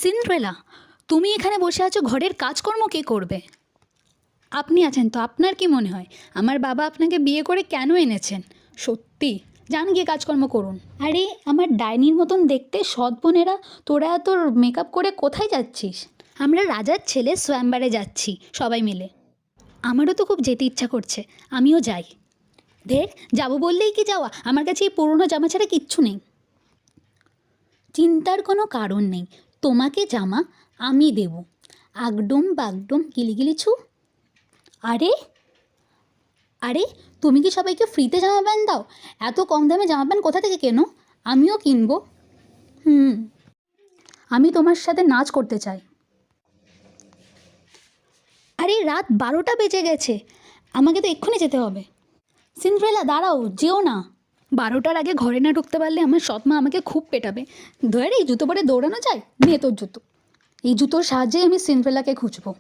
Cinderella, তুমি এখানে বসে আছো, ঘরের কাজকর্ম কে করবে? আপনি আছেন তো, আপনার কি মনে হয় আমার বাবা আপনাকে বিয়ে করে কেন এনেছেন? সত্যি যান গিয়ে কাজকর্ম করুন। আরে আমার ডাইনির মতন দেখতে সৎ বোনেরা, তোরা তোর মেকআপ করে কোথায় যাচ্ছিস? আমরা রাজার ছেলে সোয়ামবারে যাচ্ছি সবাই মিলে। আমারও তো খুব যেতে ইচ্ছা করছে, আমিও যাই। ধের, যাবো বললেই কি যাওয়া? আমার কাছে এই পুরনো জামা ছাড়া কিচ্ছু নেই। চিন্তার কোনো কারণ নেই, তোমাকে জামা আমি দেব। আগডুম বাগডুম গিলিগিলি ছু। আরে আরে, তুমি কি সবাইকে ফ্রিতে জামা প্যান্ট দাও? এত কম দামে জামা প্যান্ট কোথা থেকে কেনো? আমিও কিনবো। আমি তোমার সাথে নাচ করতে চাই। আরে রাত 12টা বেজে গেছে, আমাকে তো এক্ষুনি যেতে হবে। সিন্ড্রেলা দাঁড়াও, যেও না। 12টার আগে ঘরে না ঢুকতে পারলে আমার সৎমা আমাকে খুব পেটাবে। ধরে এই জুতো পরে দৌড়ানো যায়? নে তোর জুতো। এই জুতোর সাহায্যেই আমি সিন্ড্রেলাকে খুঁজবো।